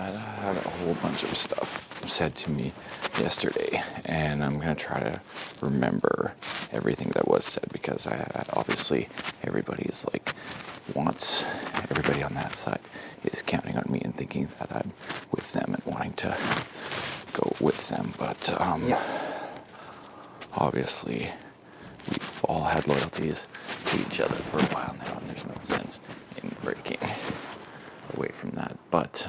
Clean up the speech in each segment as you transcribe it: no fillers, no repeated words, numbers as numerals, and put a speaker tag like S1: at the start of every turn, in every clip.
S1: had a whole bunch of stuff said to me yesterday, and I'm going to try to remember everything that was said, because obviously everybody's like, everybody on that side is counting on me and thinking that I'm with them and wanting to go with them. But obviously we've all had loyalties to each other for a while now, and there's no sense in breaking away from that. But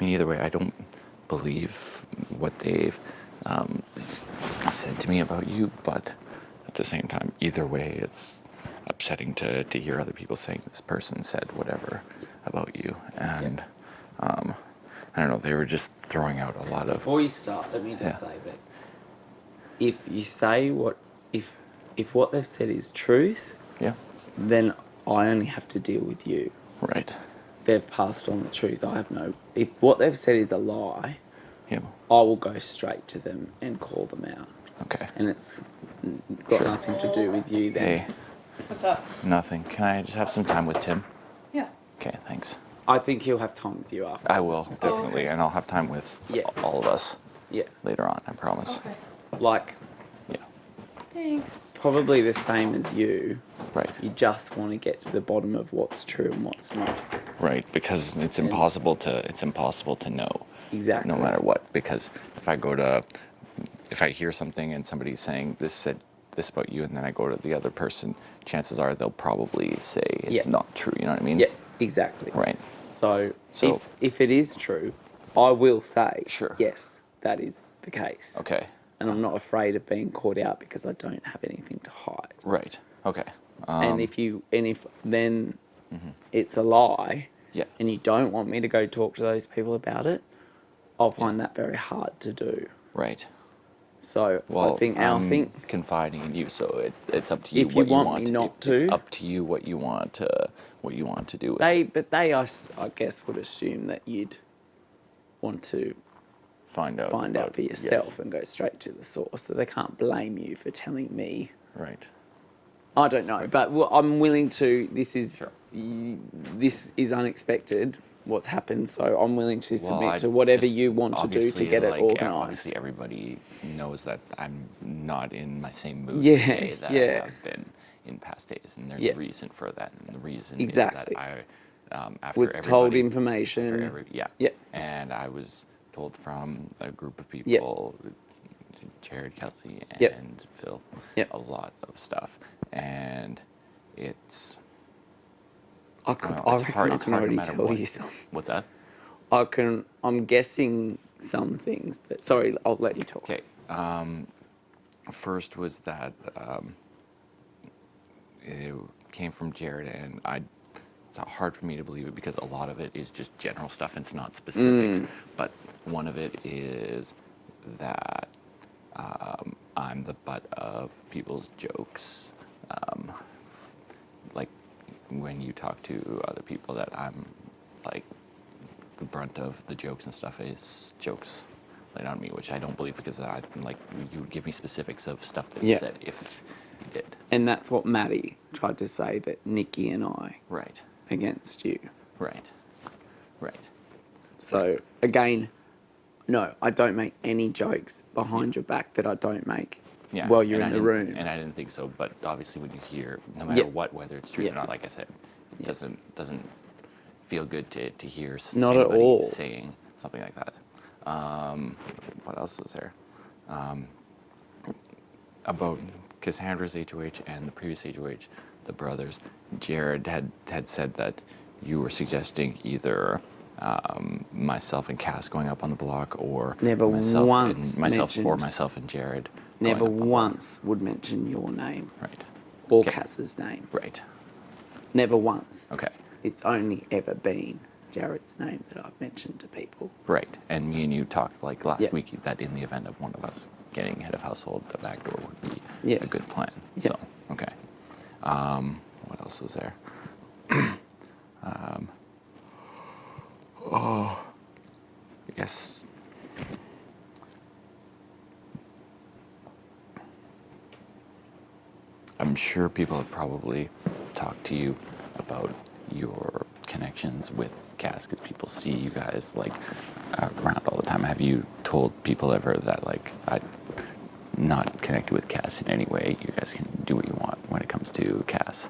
S1: either way, I don't believe what they've said to me about you, but at the same time, either way, it's upsetting to hear other people saying this person said whatever about you. And I don't know, they were just throwing out a lot of...
S2: Before you start, let me just say that if you say if what they've said is truth, then I only have to deal with you.
S1: Right.
S2: They've passed on the truth. If what they've said is a lie,
S1: I
S2: will go straight to them and call them out.
S1: Okay.
S2: And it's got nothing to do with you then.
S1: Hey.
S3: What's up?
S1: Nothing. Can I just have some time with Tim?
S3: Yeah.
S1: Okay, thanks.
S2: I think he'll have time with you after.
S1: I will, definitely. And I'll have time with all of us later on, I promise.
S3: Okay. Thanks.
S2: Probably the same as you.
S1: Right.
S2: You just want to get to the bottom of what's true and what's not.
S1: Right, because it's impossible to know.
S2: Exactly.
S1: No matter what, because if I hear something and somebody's saying this said this about you, and then I go to the other person, chances are they'll probably say it's not true. You know what I mean?
S2: Yeah, exactly.
S1: Right.
S2: So if it is true, I will say yes, that is the case.
S1: Okay.
S2: And I'm not afraid of being caught out because I don't have anything to hide.
S1: Right. Okay.
S2: And if then it's a lie, and you don't want me to go talk to those people about it, I'll find that very hard to do.
S1: Right.
S2: So I think
S1: I'm confiding in you, so it's up to you.
S2: If you want me not to,
S1: it's up to you what you want to do with it.
S2: But they, I guess, would assume that you'd want to
S1: find out
S2: for yourself and go straight to the source. So they can't blame you for telling me.
S1: Right.
S2: I don't know, but I'm willing to. This is unexpected. What's happened, so I'm willing to submit to whatever you want to do to get it organised.
S1: Obviously, everybody knows that I'm not in my same mood
S2: today
S1: that I have been in past days, and there's a reason for that. And the reason is that I, after
S2: was told information.
S1: And I was told from a group of people, Jared, Kelsey, and Phil, a lot of stuff, and it's.
S2: I reckon I can already tell you some.
S1: What's that?
S2: I'm guessing some things. Sorry, I'll let you talk.
S1: Okay. First was that it came from Jared, and it's hard for me to believe it because a lot of it is just general stuff and it's not specifics. But one of it is that I'm the butt of people's jokes. Like, when you talk to other people, that I'm like the brunt of the jokes and stuff is jokes laid on me, which I don't believe, because you would give me specifics of stuff that you said if you did.
S2: And that's what Maddie tried to say, that Nikki and I against you.
S1: Right.
S2: So again, no, I don't make any jokes behind your back that I don't make while you're in the room.
S1: And I didn't think so, but obviously when you hear, no matter what, whether it's true or not, like I said, it doesn't feel good to hear anybody saying something like that. What else was there? About Cassandra's HOH and the previous HOH, the brothers, Jared had said that you were suggesting either myself and Cass going up on the block, or myself and Jared.
S2: Never once would mention your name.
S1: Right.
S2: Or Cass's name.
S1: Right.
S2: Never once.
S1: Okay.
S2: It's only ever been Jared's name that I've mentioned to people.
S1: Right. And me and you talked like last week that in the event of one of us getting head of household, the back door would be a good plan. So, okay. What else was there? I guess. I'm sure people have probably talked to you about your connections with Cass because people see you guys like around all the time. Have you told people ever that like I'm not connected with Cass in any way? You guys can do what you want when it comes to Cass.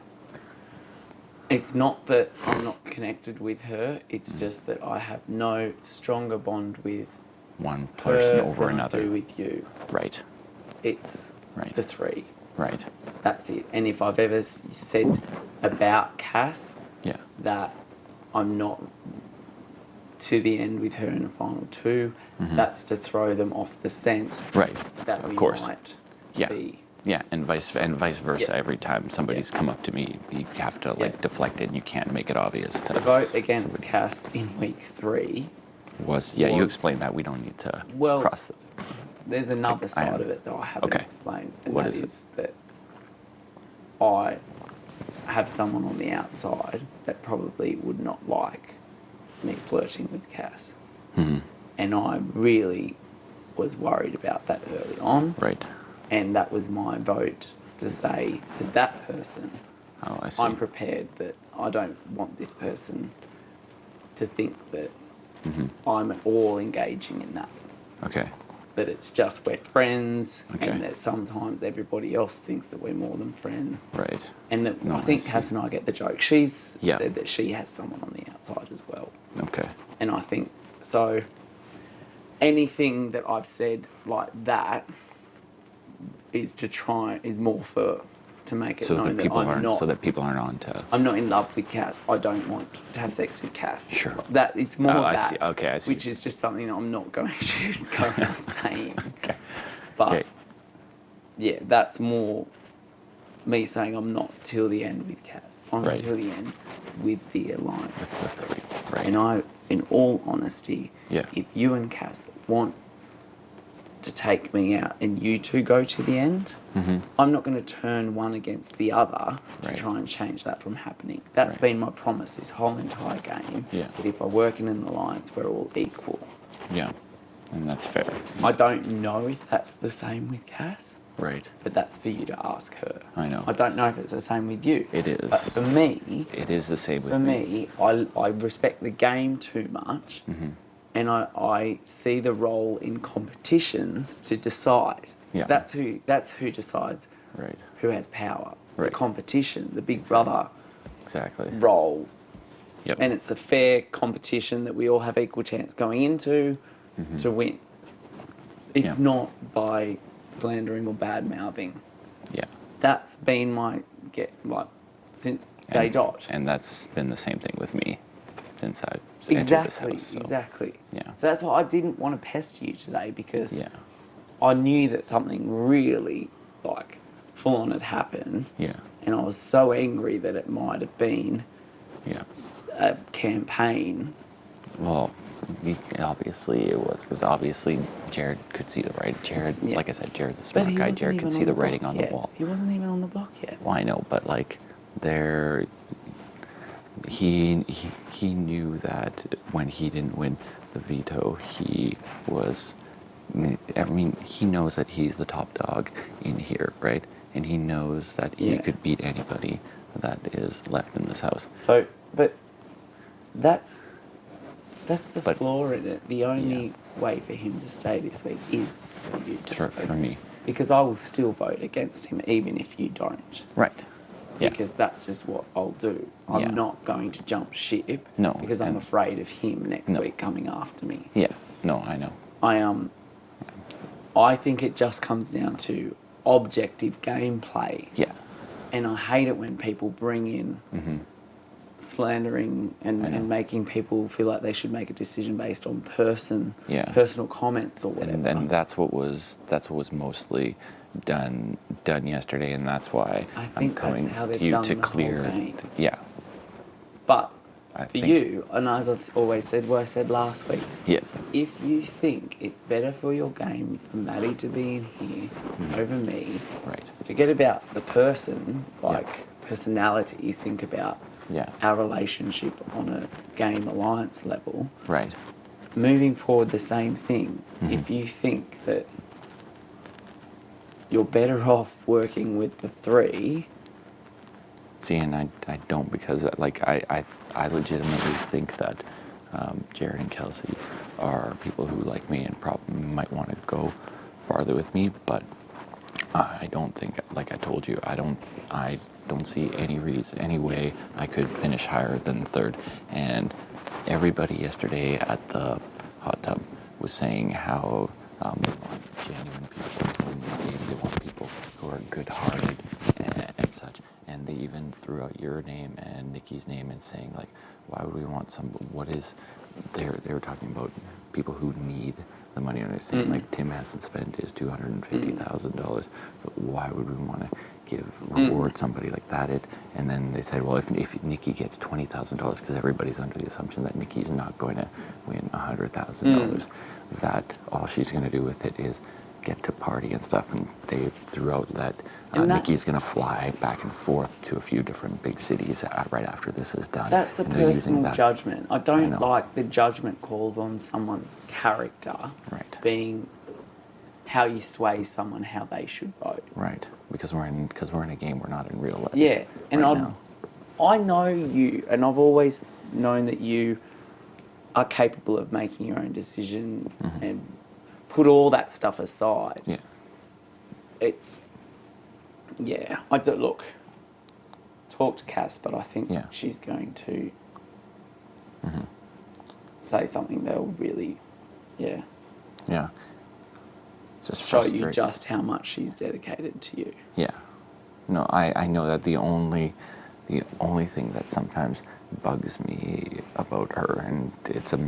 S2: It's not that I'm not connected with her. It's just that I have no stronger bond with
S1: one person
S2: her
S1: over
S2: than
S1: another.
S2: I do with you.
S1: Right.
S2: It's
S1: Right.
S2: the three.
S1: Right.
S2: That's it. And if I've ever said about Cass
S1: Yeah.
S2: that I'm not to the end with her in the final two, that's to throw them off the scent.
S1: Right.
S2: That
S1: Of
S2: we
S1: course.
S2: might
S1: Yeah.
S2: be.
S1: Yeah, and vice versa.
S2: Yeah.
S1: Every time somebody's come up to me, you have to like
S2: Yeah.
S1: deflect it, and you can't make it obvious. To
S2: The vote against
S1: somebody.
S2: Cass in week 3
S1: You
S2: was-
S1: explained that. We don't need to
S2: Well,
S1: cross.
S2: There's another
S1: I
S2: side
S1: am-
S2: of it that I haven't
S1: Okay.
S2: explained, and
S1: What
S2: that
S1: is it?
S2: is that I have someone on the outside that probably would not like me flirting with Cass.
S1: Mm-hmm.
S2: And I really was worried about that early on.
S1: Right.
S2: And that was my vote to say to that person,
S1: Oh, I see.
S2: I'm prepared that I don't want this person to think that I'm at all engaging in that.
S1: Okay.
S2: That it's just we're friends,
S1: Okay.
S2: and that sometimes everybody else thinks that we're more than friends.
S1: Right.
S2: And that
S1: No,
S2: I think
S1: I see.
S2: Cass and I get the joke. She's
S1: Yeah.
S2: said that she has someone on the outside as well.
S1: Okay.
S2: And I think, so anything that I've said like that is more to make it
S1: So
S2: known
S1: that
S2: that
S1: people
S2: I'm
S1: aren't
S2: not.
S1: so that people aren't on to.
S2: I'm not in love with Cass. I don't want to have sex with Cass.
S1: Sure.
S2: That it's more
S1: Oh, I
S2: that.
S1: see. Okay, I see.
S2: Which is just something that I'm not going to go on saying.
S1: Okay.
S2: But
S1: Okay.
S2: yeah, that's more me saying I'm not till the end with Cass. I'm
S1: Right.
S2: till the end with the alliance.
S1: The three. Right.
S2: And I, in all honesty,
S1: Yeah.
S2: if you and Cass want to take me out and you two go to the end, I'm not going to turn one against the other to
S1: Right.
S2: try and change that from happening. That's
S1: Right.
S2: been my promise this whole entire game.
S1: Yeah.
S2: That if I work in an alliance, we're all equal.
S1: Yeah. And that's fair.
S2: I don't know if that's the same with Cass,
S1: Right.
S2: but that's for you to ask her.
S1: I know.
S2: I don't know if it's the same with you.
S1: It is.
S2: But for me,
S1: It is the same with
S2: for me, I respect the game too much, and I see the role in competitions to decide.
S1: Yeah.
S2: That's who decides
S1: Right.
S2: who has power. The
S1: Right.
S2: competition, the big brother
S1: Exactly.
S2: role,
S1: Yep.
S2: and it's a fair competition that we all have equal chance going into to win. It's
S1: Yeah.
S2: not by slandering or bad mouthing.
S1: Yeah.
S2: That's been since day
S1: And-
S2: dot.
S1: And that's been the same thing with me since I entered this
S2: Exactly,
S1: house. So.
S2: exactly.
S1: Yeah.
S2: So that's why I didn't want to pester you today, because
S1: Yeah.
S2: I knew that something really full on had happened,
S1: Yeah.
S2: and I was so angry that it might have been
S1: Yeah.
S2: a campaign.
S1: Well, obviously it was, because obviously Jared could see the writing. Jared,
S2: Yeah.
S1: like I said, Jared's a
S2: But
S1: smart
S2: he
S1: guy.
S2: wasn't
S1: Jared
S2: even
S1: could see the
S2: block
S1: writing on the
S2: yet.
S1: wall.
S2: He wasn't even on the block yet.
S1: Well, I know, but he knew that when he didn't win the veto, he was. I mean, he knows that he's the top dog in here, right? And he knows that he
S2: Yeah.
S1: could beat anybody that is left in this house.
S2: So, but that's the
S1: But-
S2: flaw in it. The only way for him to stay this week is for you to
S1: For
S2: vote.
S1: me.
S2: Because I will still vote against him even if you don't.
S1: Right. Yeah.
S2: Because that's just what I'll do. I'm
S1: Yeah.
S2: not going to jump ship.
S1: No,
S2: Because I'm
S1: and-
S2: afraid of him next
S1: No.
S2: week coming after me.
S1: Yeah. No, I know.
S2: I think it just comes down to objective gameplay.
S1: Yeah.
S2: And I hate it when people bring in slandering
S1: I know.
S2: and making people feel like they should make a decision based on
S1: Yeah.
S2: personal comments or whatever.
S1: And then that's what was mostly done yesterday, and that's why
S2: I
S1: I'm
S2: think
S1: coming
S2: that's how
S1: to
S2: they've
S1: you
S2: done
S1: to
S2: the whole
S1: clear.
S2: game.
S1: Yeah.
S2: But
S1: I
S2: for
S1: think-
S2: you, and as I've always said, what I said last week,
S1: Yeah.
S2: if you think it's better for your game for Maddie to be in here over me,
S1: Right.
S2: forget about the person,
S1: Yeah.
S2: personality, think about
S1: Yeah.
S2: our relationship on a game alliance level.
S1: Right.
S2: Moving forward, the same thing.
S1: Mm-hmm.
S2: If you think that you're better off working with the three,
S1: See, and I don't, because like I legitimately think that Jared and Kelsey are people who like me and probably might want to go farther with me, but I don't think, like I told you, I don't see any reason, any way I could finish higher than third. And everybody yesterday at the hot tub was saying how they want genuine people to win this game. They want people who are good-hearted and such. And they even threw out your name and Nikki's name and saying, like, why would we want some, what is, they were talking about people who need the money. And they're saying, like, Tim hasn't spent his $250,000, but why would we want to reward somebody like that? And then they said, well, if Nikki gets $20,000, because everybody's under the assumption that Nikki's not going to win $100,000, that all she's going to do with it is get to party and stuff. And they threw out that Nikki's going to fly back and forth to a few different big cities right after this is done.
S2: That's a personal judgment. I don't like the judgment calls on someone's character being how you sway someone how they should vote.
S1: Right, because we're in a game, we're not in real life.
S2: Yeah, and I know you, and I've always known that you are capable of making your own decision and put all that stuff aside.
S1: Yeah.
S2: Look, talk to Cass, but I think she's going to say something that'll really,
S1: Yeah. Just
S2: show you just how much she's dedicated to you.
S1: Yeah. No, I know that the only thing that sometimes bugs me about her, and it's a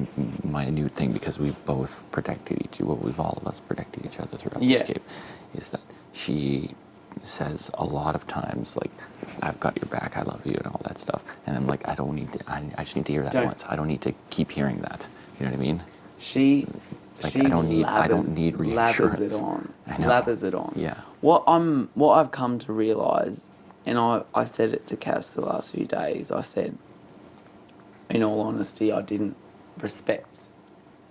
S1: minute thing because we've both protected we've all of us protected each other throughout this game, is that she says a lot of times, like, I've got your back, I love you, and all that stuff. And I'm like, I just need to hear that once. I don't need to keep hearing that. You know what I mean? I don't need reassurance.
S2: Lathers it on.
S1: I know.
S2: Lathers it on.
S1: Yeah.
S2: What I've come to realise, and I said it to Cass the last few days, I said, in all honesty, I didn't respect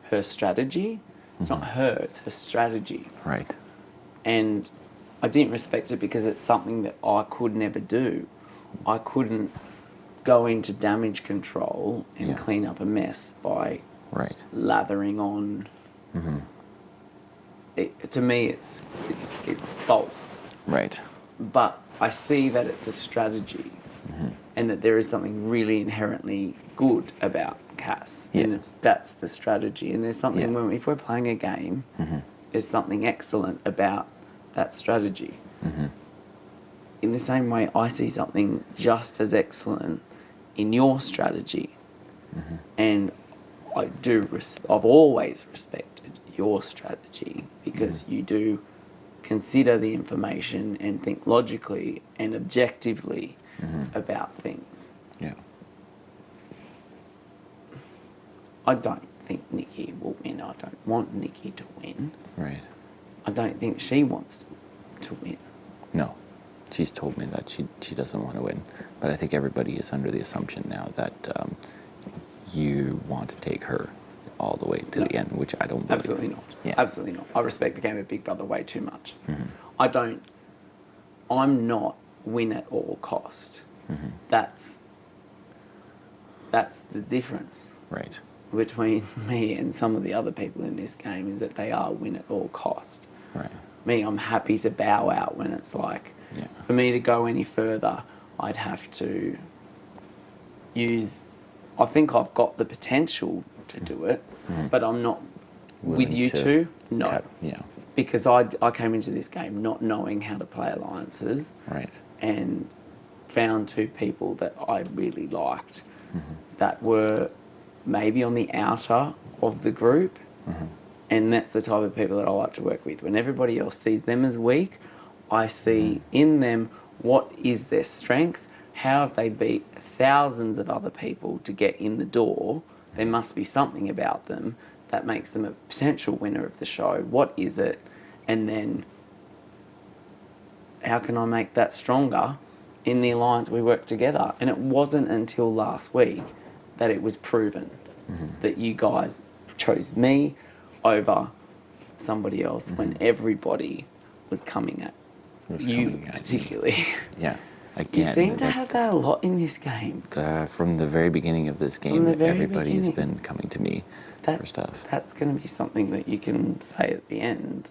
S2: her strategy. It's not her, it's her strategy.
S1: Right.
S2: And I didn't respect it because it's something that I could never do. I couldn't go into damage control and clean up a mess by lathering on. To me, it's false.
S1: Right.
S2: But I see that it's a strategy, and that there is something really inherently good about Cass, and that's the strategy. And there's something if we're playing a game, there's something excellent about that strategy. In the same way, I see something just as excellent in your strategy, and I've always respected your strategy because you do consider the information and think logically and objectively about things.
S1: Yeah.
S2: I don't think Nikki will win. I don't want Nikki to win.
S1: Right.
S2: I don't think she wants to win.
S1: No. She's told me that she doesn't want to win. But I think everybody is under the assumption now that you want to take her all the way to the end, which I don't believe.
S2: Absolutely not.
S1: Yeah.
S2: Absolutely not. I respect the game of Big Brother way too much. I'm not win at all cost. That's the difference.
S1: Right.
S2: Between me and some of the other people in this game, is that they are win at all cost.
S1: Right.
S2: Me, I'm happy to bow out when it's like, for me to go any further, I'd have to use, I think I've got the potential to do it, but I'm not with you two. No. Because I came into this game not knowing how to play alliances.
S1: Right.
S2: And found two people that I really liked that were maybe on the outer of the group. And that's the type of people that I like to work with. When everybody else sees them as weak, I see in them what is their strength, how have they beat thousands of other people to get in the door. There must be something about them that makes them a potential winner of the show. What is it? And then how can I make that stronger in the alliance we work together? And it wasn't until last week that it was proven that you guys chose me over somebody else when everybody was coming at you particularly.
S1: again,
S2: You seem to have that a lot in this game.
S1: from the very beginning of this
S2: From
S1: game,
S2: the very
S1: everybody's
S2: beginning.
S1: been coming to me for stuff.
S2: That's going to be something that you can say at the end.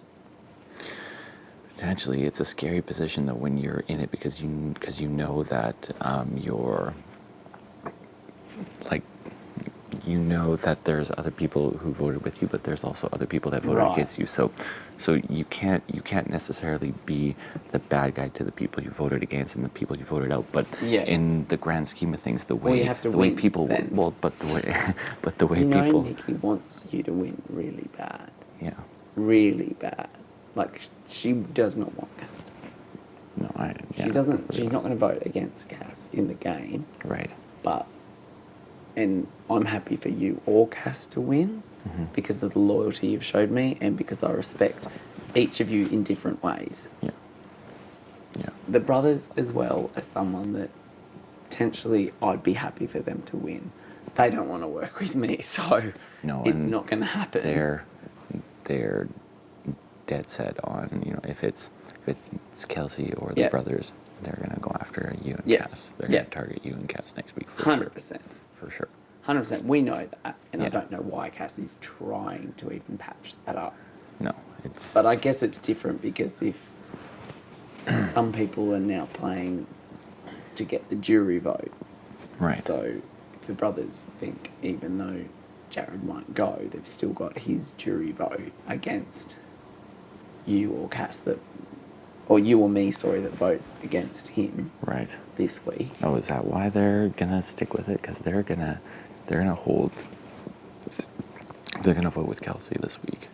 S1: Potentially, it's a scary position though when you're in it because you know that you're like you know that there's other people who voted with you, but there's also other people that voted
S2: Right.
S1: against you. So you can't necessarily be the bad guy to the people you voted against and the people you voted out. But
S2: Yeah.
S1: in the grand scheme of things, the way
S2: you have to
S1: the way
S2: win
S1: people
S2: then.
S1: but the way
S2: You know,
S1: people
S2: Nikki wants you to win really bad.
S1: yeah.
S2: Really bad. Like, she does not want Cass to win.
S1: No,
S2: She doesn't. She's not going to vote against Cass in the game.
S1: right.
S2: But, and I'm happy for you or Cass to win because of the loyalty you've showed me and because I respect each of you in different ways.
S1: Yeah. Yeah.
S2: The brothers as well are someone that potentially I'd be happy for them to win. They don't want to work with me, so
S1: No,
S2: it's
S1: and
S2: not going to happen.
S1: They're dead set on, if it's Kelsey or the
S2: Yeah.
S1: brothers, they're gonna go after you and
S2: Yeah.
S1: Cass. They're
S2: Yeah.
S1: gonna target you and Cass next week for
S2: 100%.
S1: sure. For sure.
S2: 100%. We know that, and I
S1: Yeah.
S2: don't know why Cass is trying to even patch that up.
S1: No, it's
S2: But I guess it's different because if some people are now playing to get the jury vote.
S1: right.
S2: So if the brothers think even though Jared won't go, they've still got his jury vote against you or Cass or you or me, sorry, that vote against him
S1: Right.
S2: this week.
S1: Oh, is that why they're gonna stick with it? Because they're gonna hold. They're gonna vote with Kelsey this week.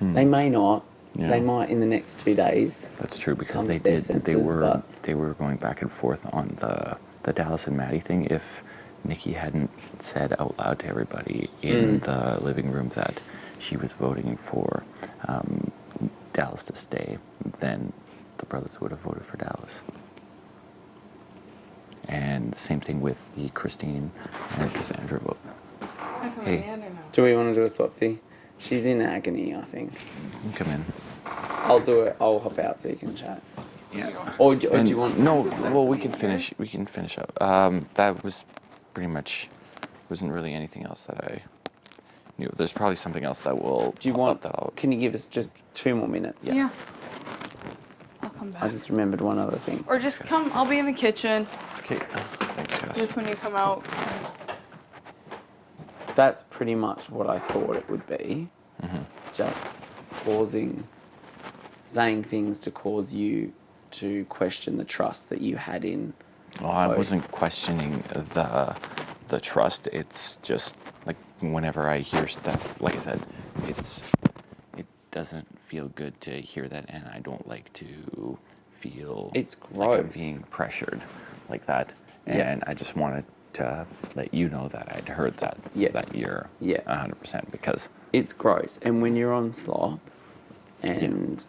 S2: They may not.
S1: Yeah.
S2: They might in the next 2 days.
S1: That's true because
S2: Come
S1: they
S2: to their
S1: did.
S2: senses,
S1: They were going back and forth on the Dallas and Maddie thing. If Nikki hadn't said out loud to everybody in the living room that she was voting for Dallas to stay, then the brothers would have voted for Dallas. And the same thing with the Christine and Cassandra vote.
S3: I come
S1: Hey.
S3: in, I don't know.
S2: Do we want to do a swapsy? She's in agony, I think.
S1: You can come in.
S2: I'll do it. I'll hop out so you can chat.
S1: Yeah.
S2: Or do you want?
S1: No,
S2: to say
S1: well, we
S2: something
S1: can
S2: here?
S1: finish. We can finish up. That was pretty much. Wasn't really anything else that I knew. There's probably something else that will.
S2: Do you
S1: pop
S2: want?
S1: up that I'll?
S2: Can you give us just 2 more minutes?
S3: Yeah. I'll come back.
S2: I just remembered one other thing.
S3: Or just come, I'll be in the kitchen.
S1: Okay. Thanks, Cass.
S3: Just when you come out.
S2: That's pretty much what I thought it would be. Just saying things to cause you to question the trust that you had in.
S1: Well, I
S2: Right.
S1: wasn't questioning the trust. It's just like whenever I hear stuff, like I said, it doesn't feel good to hear that, and I don't like to feel
S2: It's
S1: like I'm
S2: gross.
S1: being pressured like that.
S2: Yeah.
S1: And I just wanted to let you know that I'd heard that, so
S2: Yeah.
S1: that you're
S2: Yeah.
S1: 100% because
S2: It's gross, and when you're on slop, and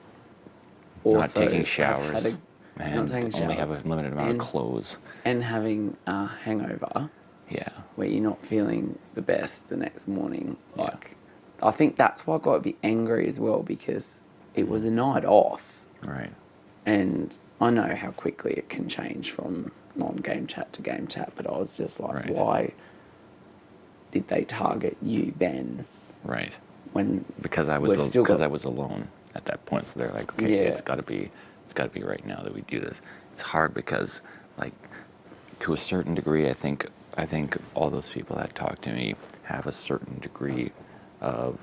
S1: not
S2: also
S1: taking
S2: have
S1: showers
S2: had
S1: and
S2: not taking
S1: only
S2: showers,
S1: have a limited amount
S2: and-
S1: of clothes.
S2: and having a hangover.
S1: Yeah.
S2: Where you're not feeling the best the next morning.
S1: Yeah.
S2: Like, I think that's why I got a bit angry as well because it was a night off,
S1: Right.
S2: and I know how quickly it can change from non-game chat to game chat. But I was just like,
S1: Right.
S2: why did they target you then?
S1: Right.
S2: When
S1: Because I
S2: we've
S1: was
S2: still got-
S1: I was alone at that point, so they're like, okay,
S2: Yeah.
S1: it's got to be right now that we do this. It's hard because, like, to a certain degree, I think all those people that talk to me have a certain degree of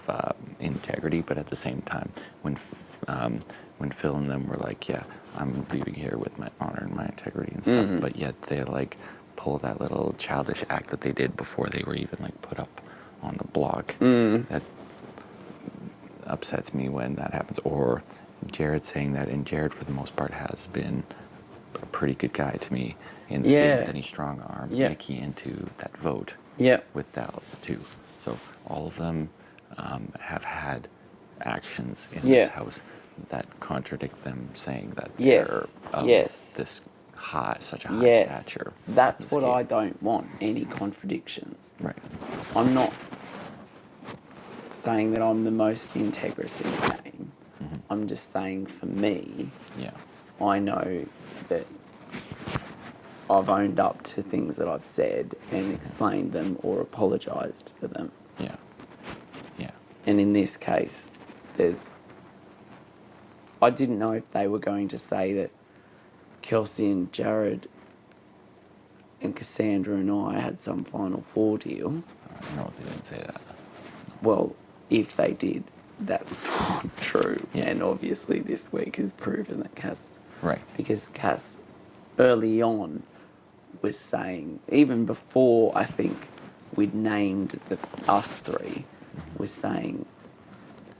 S1: integrity, but at the same time, when Phil and them were like, yeah, I'm leaving here with my honor and my integrity and stuff, but yet they like pull that little childish act that they did before they were even like put up on the block. That upsets me when that happens. Or Jared saying that, and Jared for the most part has been a pretty good guy to me in this game. Then he strong armed
S2: Yeah.
S1: Nikki into that vote
S2: Yeah.
S1: with Dallas too. So all of them have had actions in
S2: Yeah.
S1: this house that contradict them saying that
S2: Yes.
S1: they're of
S2: Yes.
S1: this such a high
S2: Yes.
S1: stature.
S2: That's
S1: in this
S2: what
S1: game.
S2: I don't want. Any contradictions.
S1: Right.
S2: I'm not saying that I'm the most integrous in the game. I'm just saying for me,
S1: Yeah.
S2: I know that I've owned up to things that I've said and explained them or apologised for them.
S1: Yeah. Yeah.
S2: And in this case, I didn't know if they were going to say that Kelsey and Jared and Cassandra and I had some Final Four deal.
S1: No, they didn't say that.
S2: Well, if they did, that's not true.
S1: Yeah.
S2: And obviously this week has proven that Cass...
S1: Right.
S2: Because Cass, early on, was saying, even before I think we'd named us three, was saying,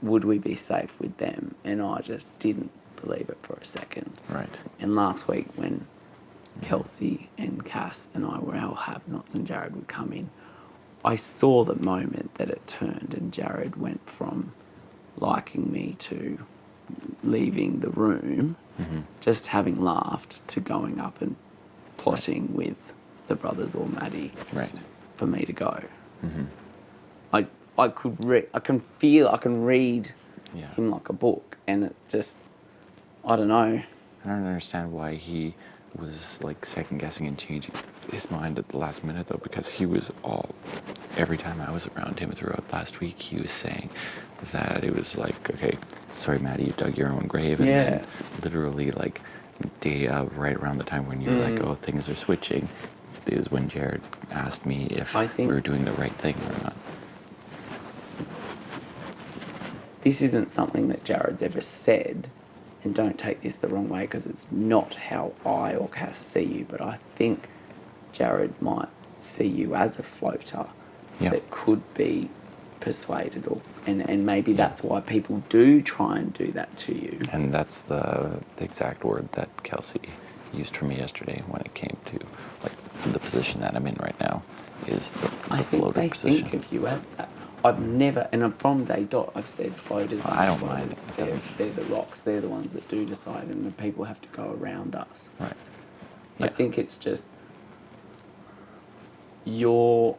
S2: would we be safe with them? And I just didn't believe it for a second.
S1: Right.
S2: And last week when Kelsey and Cass and I were our have-nots and Jared would come in, I saw the moment that it turned and Jared went from liking me to leaving the room, just having laughed, to going up and plotting with the brothers or Maddie
S1: Right.
S2: for me to go. I can read
S1: Yeah.
S2: him like a book, and it just, I don't know.
S1: I don't understand why he was like second guessing and changing his mind at the last minute though, because he was every time I was around him throughout last week, he was saying that it was like, okay, sorry Maddie, you dug your own grave. And then literally like day of, right around the time when you were like, oh, things are switching, it was when Jared asked me if we were doing the right thing or not.
S2: This isn't something that Jared's ever said, and don't take this the wrong way because it's not how I or Cass see you, but I think Jared might see you as a floater that could be persuaded, and maybe that's why people do try and do that to you.
S1: And that's the exact word that Kelsey used for me yesterday when it came to like the position that I'm in right now is the floater
S2: I
S1: position.
S2: think of you as that. I've never, and from day dot, I've said floaters.
S1: I don't mind.
S2: They're the rocks. They're the ones that do decide, and the people have to go around us.
S1: Right.
S2: I
S1: Yeah.
S2: think it's just your,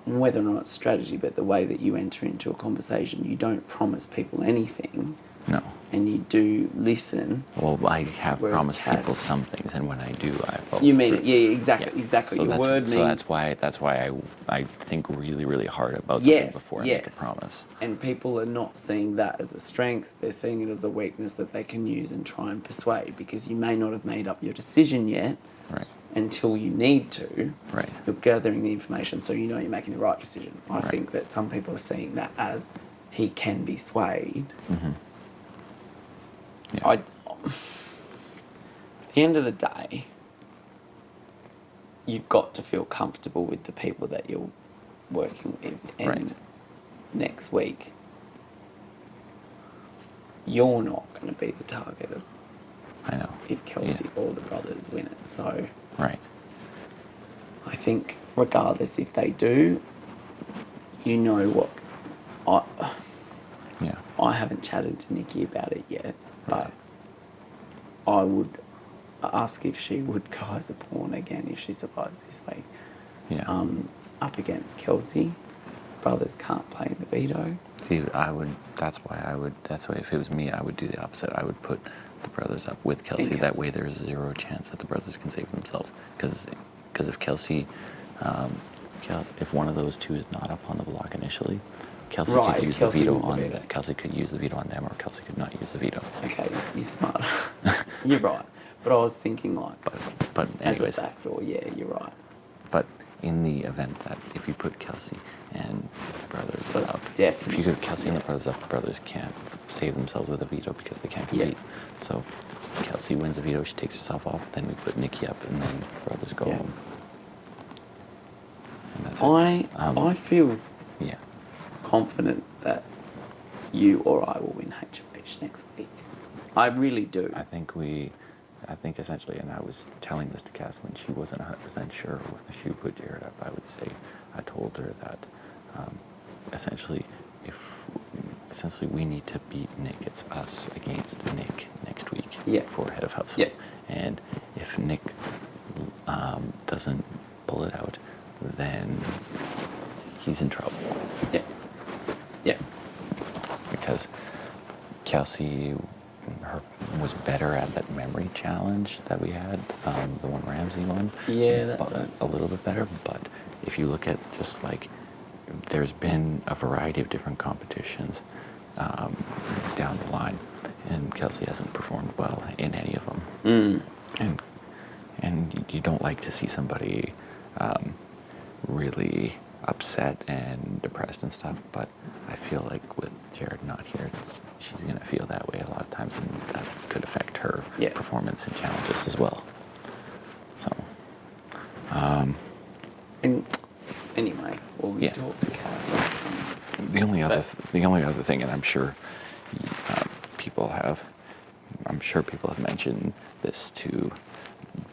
S2: whether or not it's strategy, but the way that you enter into a conversation, you don't promise people anything.
S1: No.
S2: And you do listen.
S1: Well, I have
S2: Whereas
S1: promised
S2: Cass-
S1: people some things, and when I do, I follow
S2: You mean
S1: through.
S2: it? Yeah, exactly.
S1: Yeah.
S2: Exactly.
S1: So
S2: Your word means.
S1: So that's why I think really, really hard about something before I make a promise.
S2: And people are not seeing that as a strength. They're seeing it as a weakness that they can use and try and persuade, because you may not have made up your decision yet.
S1: Right.
S2: Until you need to.
S1: Right.
S2: You're gathering the information so you know you're making the right decision. I
S1: Right.
S2: think that some people are seeing that as he can be swayed.
S1: Yeah.
S2: At the end of the day, you've got to feel comfortable with the people that you're working with. And
S1: Right.
S2: next week, you're not going to be the target of
S1: I know.
S2: if Kelsey or the brothers win it. So
S1: Right.
S2: I think regardless if they do, you know what,
S1: Yeah.
S2: I haven't chatted to Nikki about it yet, but I would ask if she would go as a pawn again if she survives this week.
S1: Yeah.
S2: Up against Kelsey. Brothers can't play in the veto.
S1: See, that's why if it was me, I would do the opposite. I would put the brothers up with Kelsey.
S2: And
S1: That
S2: Kelsey.
S1: way there's zero chance that the brothers can save themselves. Because if Kelsey, if one of those two is not up on the block initially, Kelsey
S2: Right,
S1: could use
S2: Kelsey
S1: the veto
S2: with the
S1: on
S2: veto.
S1: Kelsey could use the veto on them, or Kelsey could not use the veto.
S2: Okay, you're smart. You're right. But I was thinking like,
S1: But anyways,
S2: at the back door, yeah, you're right.
S1: but in the event that if you put Kelsey and the brothers
S2: But
S1: up,
S2: definitely,
S1: if you put Kelsey and the brothers up, the brothers can't save themselves with a veto because they can't
S2: Yeah.
S1: compete. So Kelsey wins the veto, she takes herself off, then we put Nikki up, and then the brothers go
S2: Yeah.
S1: home. And that's it.
S2: I feel
S1: Yeah.
S2: confident that you or I will win HOH next week. I really do.
S1: I think essentially, and I was telling this to Cass when she wasn't 100% sure whether she would put Jared up, I told her that essentially we need to beat Nick. It's us against Nick next week for head of household.
S2: Yeah.
S1: And if Nick doesn't pull it out, then he's in trouble.
S2: Yeah. Yeah.
S1: Because Kelsey her was better at that memory challenge that we had, the one Ramsey one.
S2: Yeah, that's
S1: but
S2: right.
S1: a little bit better. But if you look at just like, there's been a variety of different competitions down the line, and Kelsey hasn't performed well in any of them. And you don't like to see somebody really upset and depressed and stuff, but I feel like with Jared not here, she's going to feel that way a lot of times, and that could affect her performance and challenges as well. So,
S2: And anyway, well, we
S1: Yeah.
S2: talked to Cass.
S1: the only other thing, and I'm sure I'm sure people have mentioned this to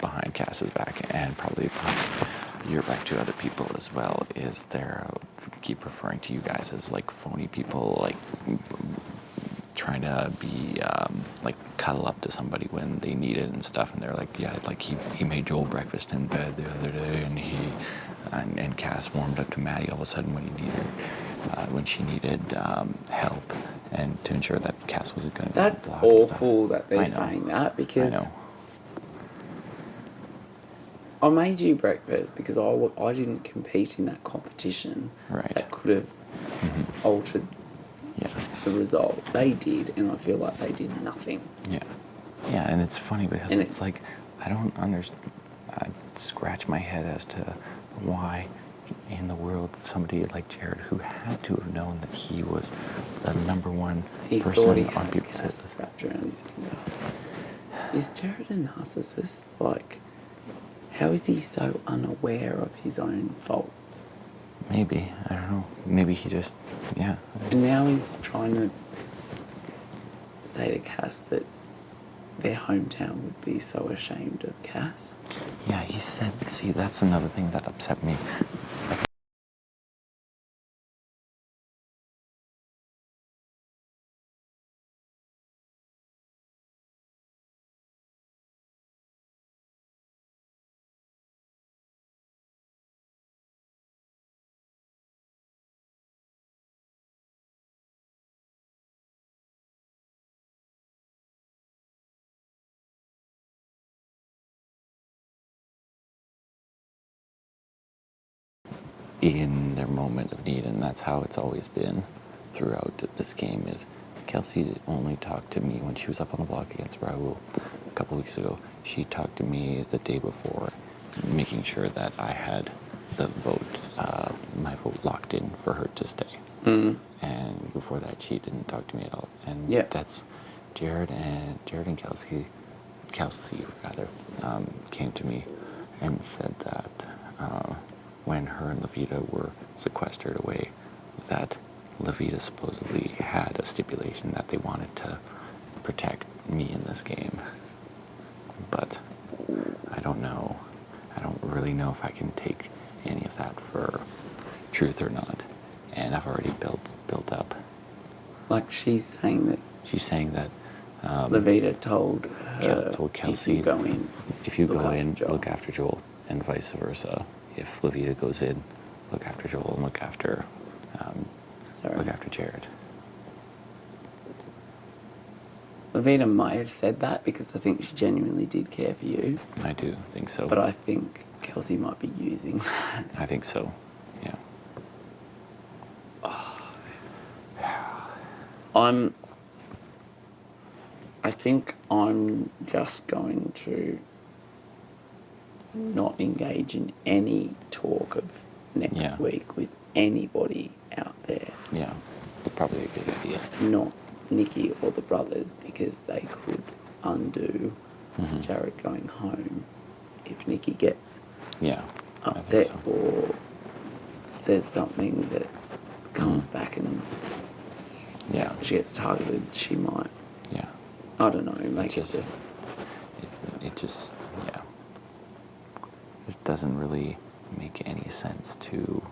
S1: behind Cass's back, and probably behind your back to other people as well, is they're keep referring to you guys as like phony people, like trying to be like cuddle up to somebody when they need it and stuff, and they're like, yeah, like he made Joel breakfast in bed the other day, and Cass warmed up to Maddie all of a sudden when she needed help, and to ensure that Cass wasn't going to be
S2: That's
S1: blocked and stuff.
S2: awful that
S1: I
S2: they're
S1: know.
S2: saying that,
S1: I
S2: because
S1: know.
S2: I made you breakfast because I didn't compete in that competition.
S1: Right.
S2: That could have altered
S1: Yeah.
S2: the result. They did, and I feel like they did nothing.
S1: Yeah. Yeah, and it's funny because
S2: And
S1: it's like, I don't understand. I scratch my head as to why in the world somebody like Jared, who had to have known that he was the number one
S2: He thought
S1: person
S2: he
S1: on
S2: had
S1: people's
S2: Cass
S1: lists.
S2: wrapped around his finger. Is Jared a narcissist? Like, how is he so unaware of his own faults?
S1: Maybe, I don't know. Maybe he just, yeah.
S2: And now he's trying to say to Cass that their hometown would be so ashamed of Cass.
S1: Yeah, he said, see, that's another thing that upset me. In their moment of need, and that's how it's always been throughout this game. Is Kelsey only talked to me when she was up on the block against Raul a couple weeks ago. She talked to me the day before, making sure that I had the vote, my vote locked in for her to stay. And before that, she didn't talk to me at all. And that's Jared and Kelsey rather, came to me and said that when her and Levita were sequestered away, that Levita supposedly had a stipulation that they wanted to protect me in this game. But I don't know. I don't really know if I can take any of that for truth or not. And I've already built up.
S2: Like, she's saying that
S1: She's saying that
S2: Levita told her,
S1: told Kelsey,
S2: if you go in,
S1: look after Joel, and vice versa. If Levita goes in, look after Joel and look after Jared.
S2: Levita might have said that because I think she genuinely did care for you.
S1: I do think so.
S2: But I think Kelsey might be using that.
S1: I think so. Yeah.
S2: I think I'm just going to not engage in any talk of next week with anybody out there.
S1: Yeah. It's probably a good idea.
S2: Not Nikki or the brothers, because they could undo Jared going home if Nikki gets upset or says something that comes back and she gets targeted. She might.
S1: Yeah.
S2: I don't know. Like,
S1: It doesn't really make any sense to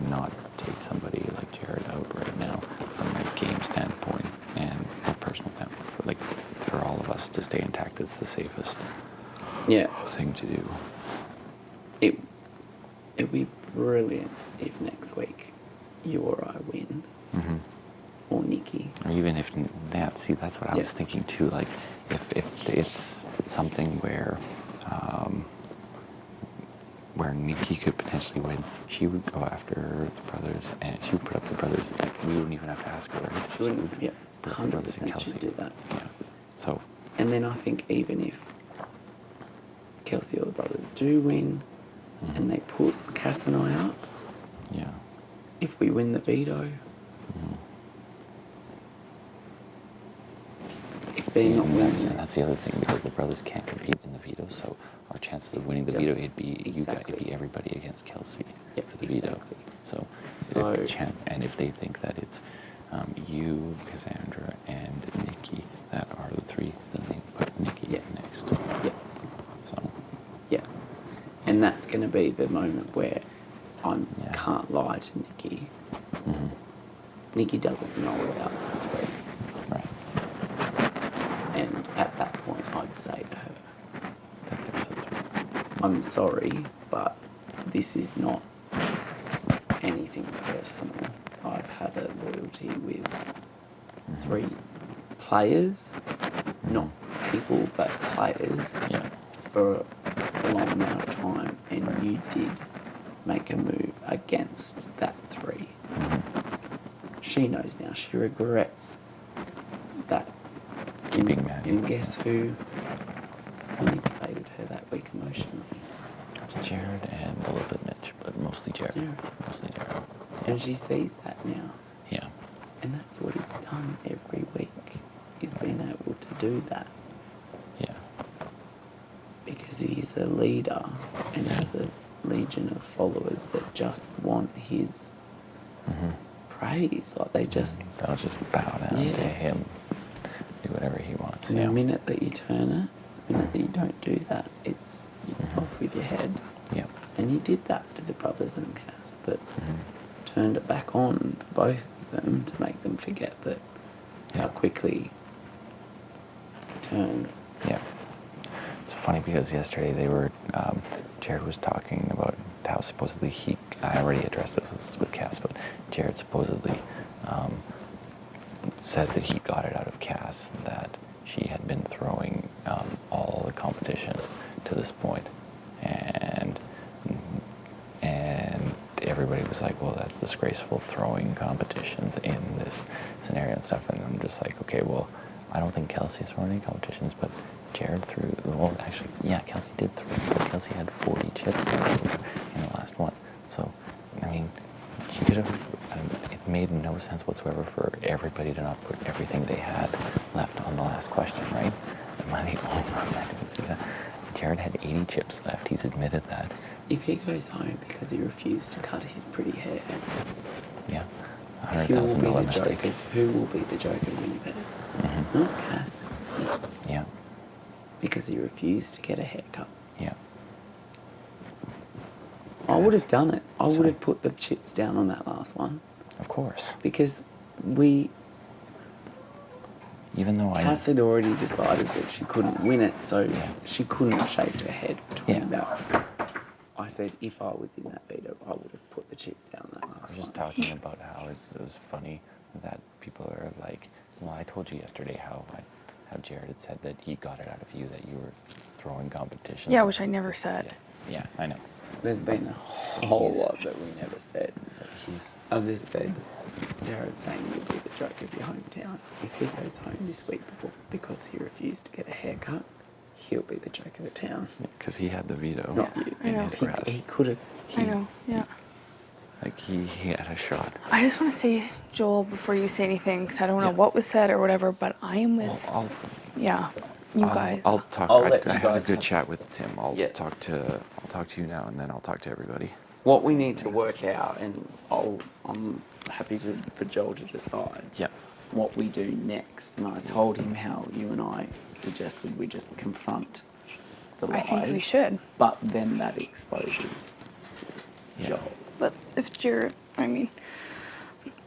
S1: not take somebody like Jared out right now from a game standpoint and a personal standpoint. For all of us to stay intact, it's the safest thing to do.
S2: It'd be brilliant if next week you or I win. or Nikki.
S1: Or even if, yeah, see, that's what I was
S2: Yeah.
S1: thinking too. Like, if it's something where Nikki could potentially win, she would go after the brothers, and she would put up the brothers. Like, we wouldn't even have to ask her, right?
S2: She wouldn't, yeah,
S1: put up the brothers and
S2: 100%
S1: Kelsey.
S2: should do that.
S1: Yeah. So,
S2: And then I think even if Kelsey or the brothers do win, and they put Cass and I up,
S1: yeah.
S2: if we win the veto, if they're
S1: See,
S2: not
S1: and
S2: winning it,
S1: that's the other thing, because the brothers can't compete in the veto, so our chances of winning the
S2: It's
S1: veto,
S2: just-
S1: it'd be you guys, it'd
S2: exactly.
S1: be everybody against Kelsey
S2: Yep,
S1: for the veto.
S2: exactly.
S1: So,
S2: So-
S1: and if they think that it's you, Cassandra, and Nikki that are the three, then they put Nikki
S2: Yeah.
S1: next.
S2: yeah,
S1: So,
S2: yeah. And that's going to be the moment where I
S1: Yeah.
S2: can't lie to Nikki. Nikki doesn't know about the three.
S1: right.
S2: And at that point, I'd say to her,
S1: That there's the three.
S2: I'm sorry, but this is not anything personal. I've had a loyalty with three players, not people, but players,
S1: Yeah.
S2: for a long amount of time, and you did make a move against that three. She knows now. She regrets that.
S1: Keeping Maddie.
S2: And guess who manipulated her that week emotionally?
S1: Jared and a little bit Mitch, but mostly Jared.
S2: Jared.
S1: Mostly Jared.
S2: And she sees that now.
S1: Yeah.
S2: And that's what he's done every week. He's been able to do that
S1: Yeah.
S2: because he's a leader and has a legion of followers that just want his praise. Like they just,
S1: They'll just bow down
S2: Yeah.
S1: to him, do whatever he wants.
S2: and
S1: Yeah.
S2: the minute that you turn it, the minute that you don't do that, it's off with your head.
S1: Yeah.
S2: And you did that to the brothers and Cass, but turned it back on for both of them to make them forget that how
S1: Yeah.
S2: quickly it turned.
S1: Yeah. It's funny because yesterday they were, Jared was talking about how supposedly I already addressed it with Cass, but Jared supposedly said that he got it out of Cass that she had been throwing all the competitions to this point, and everybody was like, well, that's disgraceful, throwing competitions in this scenario and stuff. And I'm just like, okay, well, I don't think Kelsey's throwing any competitions, but Jared threw, well, actually, yeah, Kelsey did throw, but Kelsey had 40 chips in the last one. So, I mean, she could have, it made no sense whatsoever for everybody to not put everything they had left on the last question, right? Am I the only one that didn't see that? Jared had 80 chips left. He's admitted that.
S2: If he goes home because he refused to cut his pretty hair,
S1: Yeah.
S2: who will be
S1: $100,000
S2: the
S1: mistake.
S2: joker? Who will be the joker in Winnipeg? Not Cass.
S1: Yeah.
S2: Because he refused to get a haircut.
S1: Yeah.
S2: I would have
S1: That's-
S2: done it. I would
S1: sorry.
S2: have put the chips down on that last one
S1: Of course.
S2: because
S1: Even though
S2: Cass had already decided that she couldn't win it, so
S1: Yeah.
S2: she couldn't have shaved her head. Talking
S1: Yeah.
S2: about, I said if I was in that veto, I would have put the chips down on that
S1: I
S2: last
S1: was just
S2: one.
S1: talking about how it was funny that people are like, well, I told you yesterday how Jared had said that he got it out of you, that you were throwing competitions.
S3: Yeah, which I never said.
S1: Yeah, I know.
S2: There's been a whole lot that we never said.
S1: But he's,
S2: I've just said, Jared saying you'll be the joke of your hometown. If he goes home this week because he refused to get a haircut, he'll be the joke of the town.
S1: because he had the veto
S2: Not you.
S3: I
S1: in
S3: know.
S1: his
S2: He,
S1: grasp.
S2: he could have.
S3: I know, yeah.
S1: Like he had a shot.
S3: I just want to say, Joel, before you say anything, because I don't know
S1: Yeah.
S3: what was said or whatever, but I am with,
S1: Well,
S3: yeah, you guys.
S1: I'll talk.
S2: I'll let
S1: I
S2: you
S1: had a
S2: guys
S1: good
S2: have-
S1: chat with Tim. I'll
S2: Yeah.
S1: talk to you now, and then I'll talk to everybody.
S2: What we need to work out, and I'm happy for Joel to decide
S1: Yeah.
S2: what we do next. And I told him how you and I suggested we just confront the lies.
S3: I think we should.
S2: But then that exposes
S1: Yeah.
S2: Joel.
S3: But if Jared, I mean,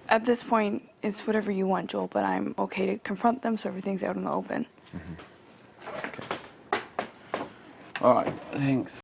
S3: at this point, it's whatever you want, Joel, but I'm okay to confront them so everything's out in the open.
S1: Okay.
S2: All right, thanks.